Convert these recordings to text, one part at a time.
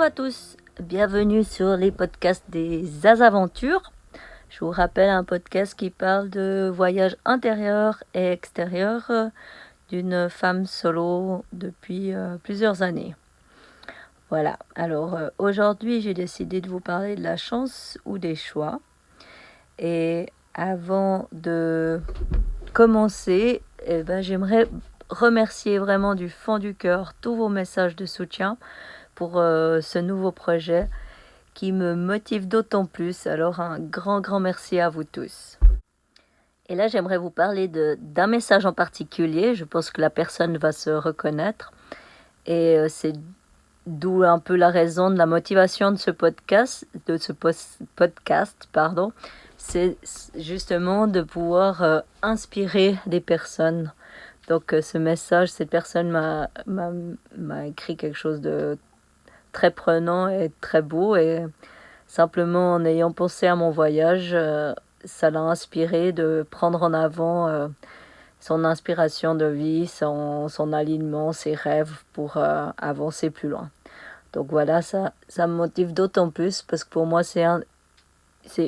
à tous, bienvenue sur les podcasts des Azaventures. Je vous rappelle un podcast qui parle de voyage intérieur et extérieur d'une femme solo depuis plusieurs années. Voilà, alors aujourd'hui j'ai décidé de vous parler de la chance ou des choix. Et avant de commencer, j'aimerais remercier vraiment du fond du cœur tous vos messages de soutien pour ce nouveau projet qui me motive d'autant plus. Alors un grand merci à vous tous. Et là j'aimerais vous parler d'un message en particulier. Je pense que la personne va se reconnaître. Et c'est d'où un peu la raison de la motivation de ce podcast, c'est justement de pouvoir inspirer des personnes. Donc ce message, cette personne m'a écrit quelque chose de très prenant et très beau, et simplement en ayant pensé à mon voyage, ça l'a inspiré de prendre en avant son inspiration de vie, son alignement, ses rêves pour avancer plus loin. Donc voilà, ça me motive d'autant plus parce que pour moi c'est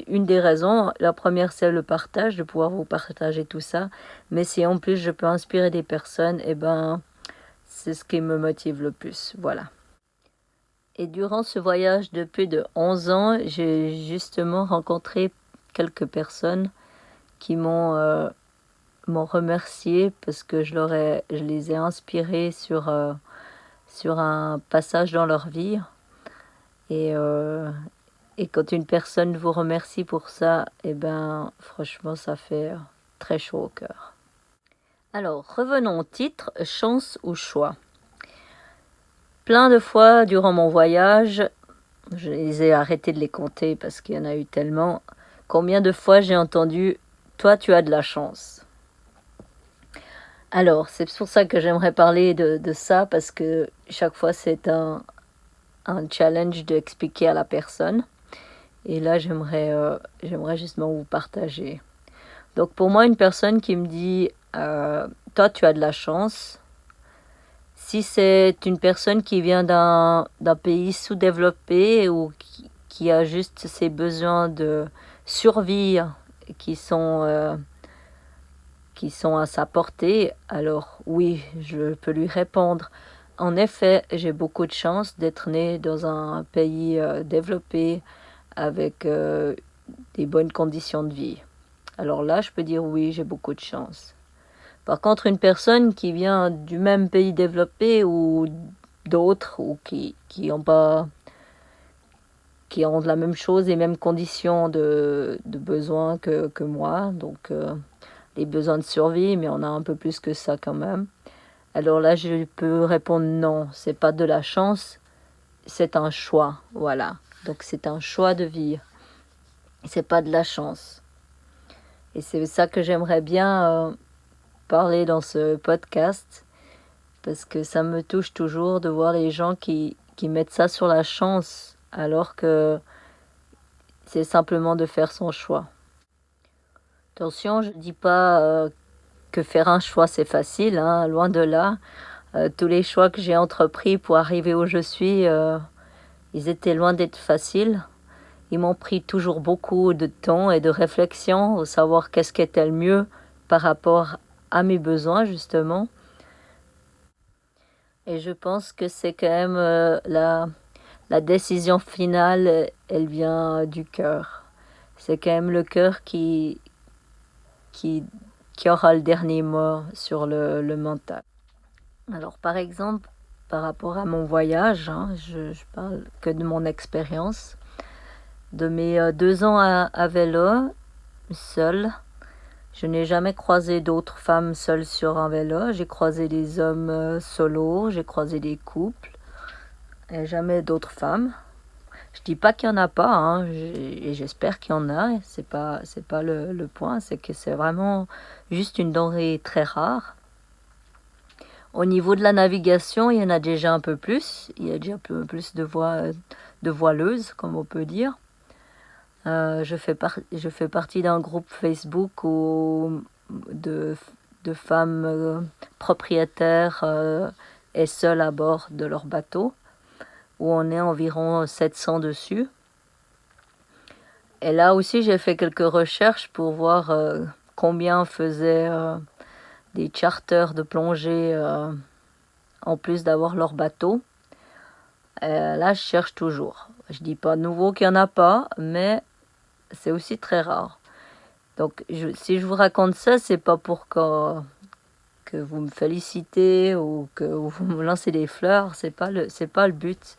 une des raisons. La première, c'est le partage, de pouvoir vous partager tout ça. Mais si en plus je peux inspirer des personnes, c'est ce qui me motive le plus. Voilà. Et durant ce voyage de plus de 11 ans, j'ai justement rencontré quelques personnes qui m'ont remercié parce que je les ai inspirés sur un passage dans leur vie. Et quand une personne vous remercie pour ça, franchement, ça fait très chaud au cœur. Alors, revenons au titre, chance ou choix. Plein de fois durant mon voyage, je les ai arrêtés de les compter parce qu'il y en a eu tellement. Combien de fois j'ai entendu « Toi, tu as de la chance ». Alors, c'est pour ça que j'aimerais parler de ça, parce que chaque fois, c'est un challenge d'expliquer à la personne. Et là, j'aimerais justement vous partager. Donc, pour moi, une personne qui me dit « Toi, tu as de la chance », si c'est une personne qui vient d'un pays sous-développé ou qui a juste ses besoins de survie qui sont à sa portée, alors oui, je peux lui répondre. En effet, j'ai beaucoup de chance d'être née dans un pays développé avec des bonnes conditions de vie. Alors là, je peux dire oui, j'ai beaucoup de chance. Par contre, une personne qui vient du même pays développé ou d'autres, ou qui ont de la même chose, les mêmes conditions de besoin que moi, donc les besoins de survie, mais on a un peu plus que ça quand même. Alors là, je peux répondre non, c'est pas de la chance, c'est un choix, voilà. Donc c'est un choix de vie, c'est pas de la chance. Et c'est ça que j'aimerais bien parler dans ce podcast, parce que ça me touche toujours de voir les gens qui mettent ça sur la chance, alors que c'est simplement de faire son choix. Attention, je ne dis pas que faire un choix c'est facile, hein, loin de là. Tous les choix que j'ai entrepris pour arriver où je suis, ils étaient loin d'être faciles. Ils m'ont pris toujours beaucoup de temps et de réflexion pour savoir qu'est-ce qui était le mieux par rapport à mes besoins, justement. Et je pense que c'est quand même la décision finale, elle vient du cœur. C'est quand même le cœur qui aura le dernier mot sur le mental. Alors, par exemple, par rapport à mon voyage, hein, je parle que de mon expérience. De mes 2 ans à vélo, seule, je n'ai jamais croisé d'autres femmes seules sur un vélo. J'ai croisé des hommes solos, j'ai croisé des couples, et jamais d'autres femmes. Je dis pas qu'il y en a pas, hein, et j'espère qu'il y en a. C'est pas le point, c'est que c'est vraiment juste une denrée très rare. Au niveau de la navigation, il y en a déjà un peu plus. Il y a déjà un peu plus de voileuses, comme on peut dire. Je fais partie d'un groupe Facebook de femmes propriétaires et seules à bord de leur bateau. où on est environ 700 dessus. Et là aussi, j'ai fait quelques recherches pour voir combien faisaient des charters de plongée en plus d'avoir leur bateau. Là, je cherche toujours. Je dis pas de nouveau qu'il n'y en a pas, mais c'est aussi très rare. Donc, si je vous raconte ça, c'est pas pour que vous me félicitez ou que vous me lancez des fleurs. C'est pas le but.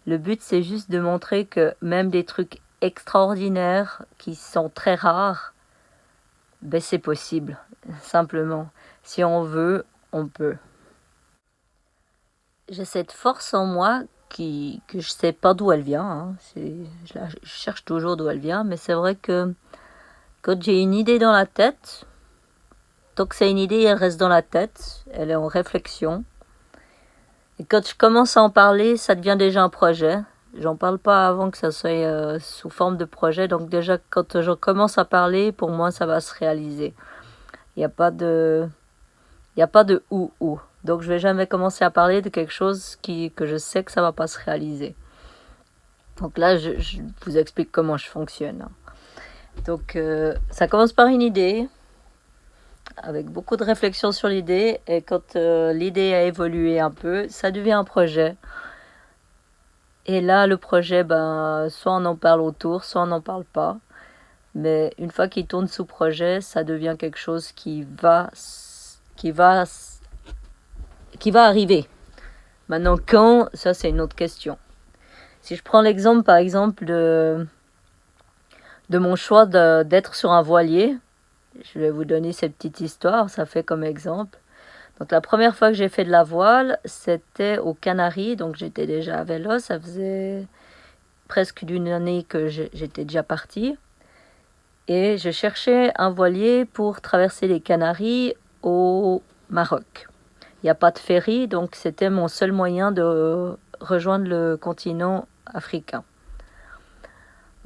Le but, c'est juste de montrer que même des trucs extraordinaires qui sont très rares, ben c'est possible. Simplement, si on veut, on peut. J'ai cette force en moi que je sais pas d'où elle vient. Hein. Je cherche toujours d'où elle vient, mais c'est vrai que quand j'ai une idée dans la tête, tant que c'est une idée, elle reste dans la tête, elle est en réflexion. Et quand je commence à en parler, ça devient déjà un projet. J'en parle pas avant que ça soit sous forme de projet. Donc déjà, quand je commence à parler, pour moi, ça va se réaliser. Il n'y a pas de, il y a pas de ou. Donc je vais jamais commencer à parler de quelque chose que je sais que ça va pas se réaliser. Donc là, je vous explique comment je fonctionne. Donc ça commence par une idée, avec beaucoup de réflexion sur l'idée. Et quand l'idée a évolué un peu, ça devient un projet. Et là, le projet, soit on en parle autour, soit on n'en parle pas. Mais une fois qu'il tourne sous projet, ça devient quelque chose qui va arriver. Maintenant, quand, ça c'est une autre question. Si je prends l'exemple, par exemple, de mon choix d'être sur un voilier, je vais vous donner cette petite histoire, ça fait comme exemple. Donc la première fois que j'ai fait de la voile, c'était aux Canaries, donc j'étais déjà à vélo, ça faisait presque d'une année que j'étais déjà partie. Et je cherchais un voilier pour traverser les Canaries au Maroc. Il n'y a pas de ferry, donc c'était mon seul moyen de rejoindre le continent africain.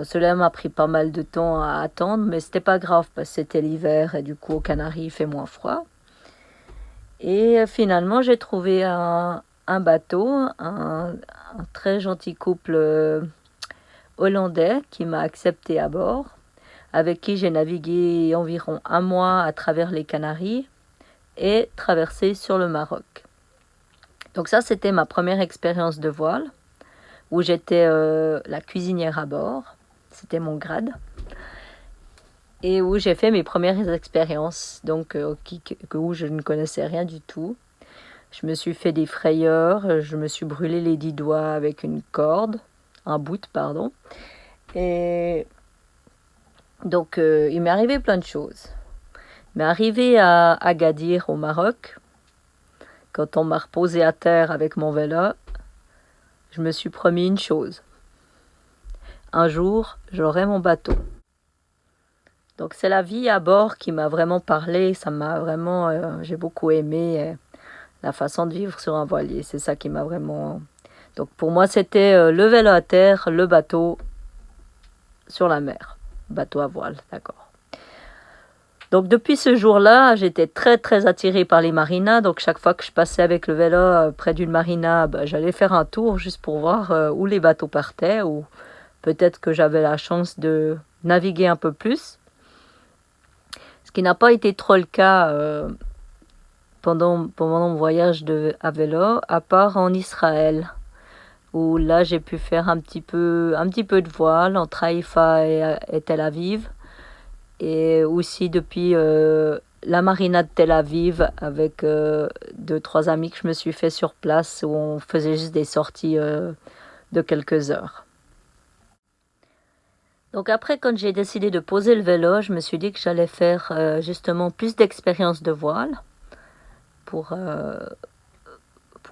Cela m'a pris pas mal de temps à attendre, mais c'était pas grave parce que c'était l'hiver et du coup aux Canaries il fait moins froid. Et finalement j'ai trouvé un bateau, un très gentil couple hollandais qui m'a accepté à bord, avec qui j'ai navigué environ un mois à travers les Canaries et traversé sur le Maroc. Donc ça, c'était ma première expérience de voile, où j'étais la cuisinière à bord, c'était mon grade, et où j'ai fait mes premières expériences, donc où je ne connaissais rien du tout. Je me suis fait des frayeurs, je me suis brûlé les 10 doigts avec un bout, pardon, et donc il m'est arrivé plein de choses. Mais arrivé à Agadir au Maroc, quand on m'a reposé à terre avec mon vélo, je me suis promis une chose. Un jour, j'aurai mon bateau. Donc c'est la vie à bord qui m'a vraiment parlé, ça m'a vraiment, j'ai beaucoup aimé la façon de vivre sur un voilier, c'est ça qui m'a vraiment... Donc pour moi c'était le vélo à terre, le bateau sur la mer, bateau à voile, d'accord. Donc depuis ce jour-là, j'étais très très attirée par les marinas. Donc chaque fois que je passais avec le vélo près d'une marina, j'allais faire un tour juste pour voir où les bateaux partaient, ou peut-être que j'avais la chance de naviguer un peu plus. Ce qui n'a pas été trop le cas pendant mon voyage à vélo, à part en Israël, où là j'ai pu faire un petit peu de voile entre Haïfa et Tel Aviv. Et aussi depuis la marina de Tel Aviv avec 2-3 amis que je me suis fait sur place, où on faisait juste des sorties de quelques heures. Donc après, quand j'ai décidé de poser le vélo, je me suis dit que j'allais faire justement plus d'expériences de voile pour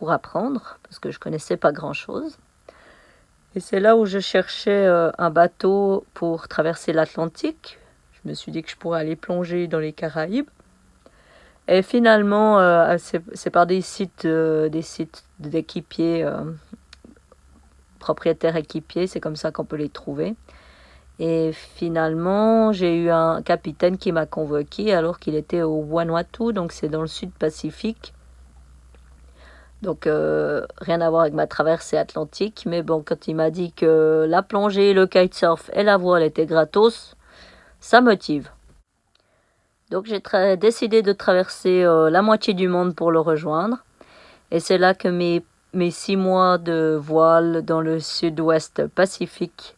apprendre, parce que je connaissais pas grand-chose. Et c'est là où je cherchais un bateau pour traverser l'Atlantique. Je me suis dit que je pourrais aller plonger dans les Caraïbes. Et finalement, c'est par des sites d'équipiers, propriétaires équipiers, c'est comme ça qu'on peut les trouver. Et finalement, j'ai eu un capitaine qui m'a convoqué alors qu'il était au Vanuatu, donc c'est dans le sud Pacifique. Donc, rien à voir avec ma traversée atlantique. Mais bon, quand il m'a dit que la plongée, le kitesurf et la voile étaient gratos, ça motive. Donc, j'ai décidé de traverser la moitié du monde pour le rejoindre. Et c'est là que mes 6 mois de voile dans le sud-ouest Pacifique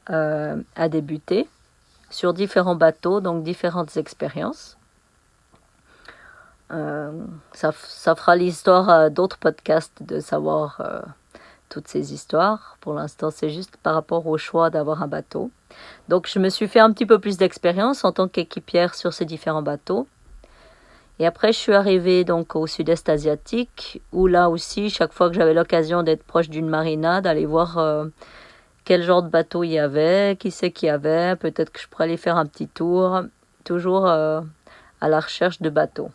a débuté, sur différents bateaux, donc différentes expériences. Ça fera l'histoire à d'autres podcasts de savoir toutes ces histoires. Pour l'instant, c'est juste par rapport au choix d'avoir un bateau. Donc, je me suis fait un petit peu plus d'expérience en tant qu'équipière sur ces différents bateaux. Et après, je suis arrivée donc au sud-est asiatique, où là aussi, chaque fois que j'avais l'occasion d'être proche d'une marina, d'aller voir quel genre de bateau il y avait, qui c'est qu'il y avait, peut-être que je pourrais aller faire un petit tour, toujours à la recherche de bateaux.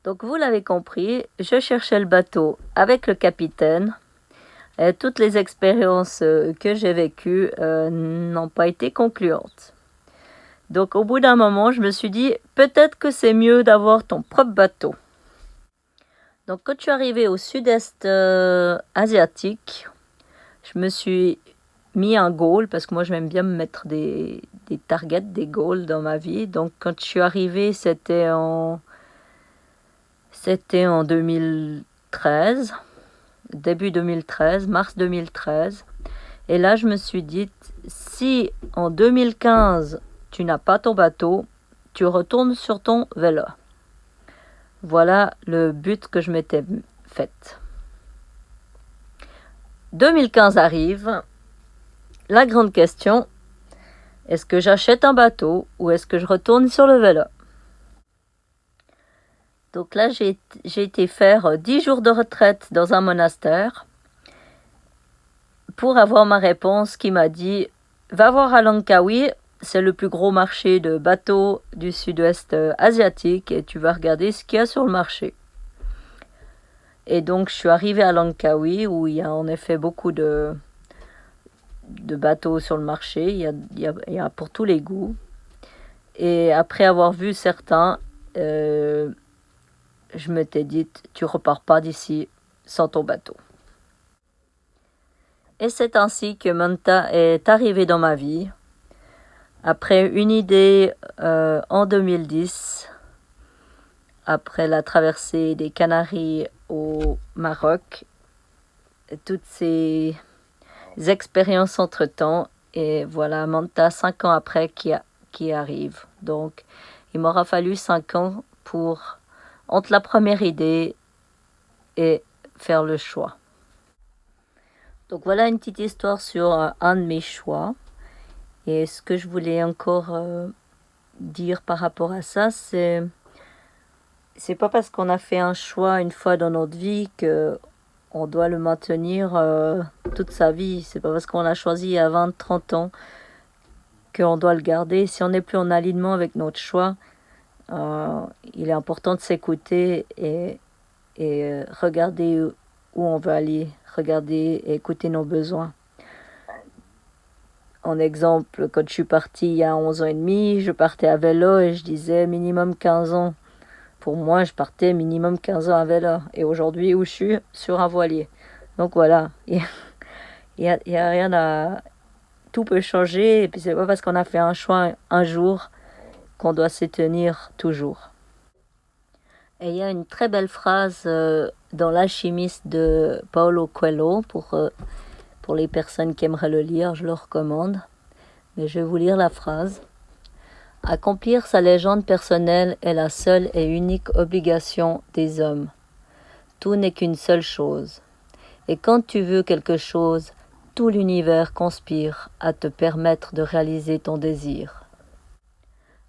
Donc vous l'avez compris, je cherchais le bateau avec le capitaine. Et toutes les expériences que j'ai vécues n'ont pas été concluantes. Donc au bout d'un moment, je me suis dit, peut-être que c'est mieux d'avoir ton propre bateau. Donc quand je suis arrivée au sud-est asiatique, je me suis mis un goal, parce que moi j'aime bien me mettre des targets, des goals dans ma vie. Donc quand je suis arrivée, c'était en 2013, début 2013, mars 2013. Et là, je me suis dit, si en 2015, tu n'as pas ton bateau, tu retournes sur ton vélo. Voilà le but que je m'étais fait. 2015 arrive. La grande question, est-ce que j'achète un bateau ou est-ce que je retourne sur le vélo? Donc là, j'ai été faire 10 jours de retraite dans un monastère pour avoir ma réponse qui m'a dit « Va voir à Langkawi, c'est le plus gros marché de bateaux du sud-ouest asiatique et tu vas regarder ce qu'il y a sur le marché. » Et donc, je suis arrivée à Langkawi où il y a en effet beaucoup de bateaux sur le marché. Il y a pour tous les goûts. Et après avoir vu certains, je m'étais dit, tu repars pas d'ici sans ton bateau. Et c'est ainsi que Manta est arrivé dans ma vie. Après une idée en 2010, après la traversée des Canaries au Maroc, toutes ces expériences entre-temps, et voilà Manta 5 ans après qui arrive. Donc, il m'aura fallu 5 ans pour entre la première idée et faire le choix. Donc voilà une petite histoire sur un de mes choix. Et ce que je voulais encore dire par rapport à ça, c'est pas parce qu'on a fait un choix une fois dans notre vie que on doit le maintenir toute sa vie. C'est pas parce qu'on l'a choisi à 20, 30 ans qu'on doit le garder. Si on n'est plus en alignement avec notre choix, il est important de s'écouter et regarder où on veut aller, regarder et écouter nos besoins. En exemple, quand je suis partie il y a 11 ans et demi, je partais à vélo et je disais minimum 15 ans. Pour moi, je partais minimum 15 ans à vélo. Et aujourd'hui, où je suis, sur un voilier. Donc voilà, il y a rien à... Tout peut changer et puis c'est pas parce qu'on a fait un choix un jour qu'on doit s'y tenir toujours. Et il y a une très belle phrase dans L'Alchimiste de Paulo Coelho, pour les personnes qui aimeraient le lire, je le recommande. Mais je vais vous lire la phrase. Accomplir sa légende personnelle est la seule et unique obligation des hommes. Tout n'est qu'une seule chose. Et quand tu veux quelque chose, tout l'univers conspire à te permettre de réaliser ton désir.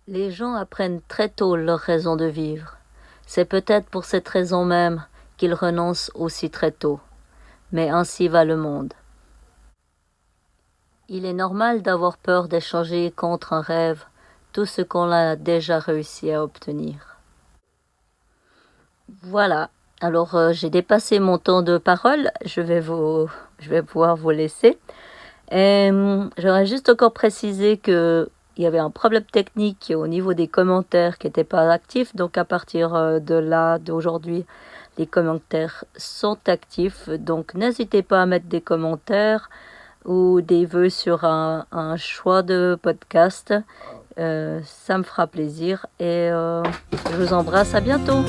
Les gens apprennent très tôt leur raison de vivre. C'est peut-être pour cette raison même qu'ils renoncent aussi très tôt. Mais ainsi va le monde. Il est normal d'avoir peur d'échanger contre un rêve tout ce qu'on a déjà réussi à obtenir. Voilà, alors j'ai dépassé mon temps de parole, je vais pouvoir vous laisser. Et j'aurais juste encore précisé qu'il y avait un problème technique au niveau des commentaires qui n'étaient pas actifs, donc à partir d'aujourd'hui, Les commentaires sont actifs, donc n'hésitez pas à mettre des commentaires ou des vœux sur un choix de podcast. Ça me fera plaisir et je vous embrasse, à bientôt.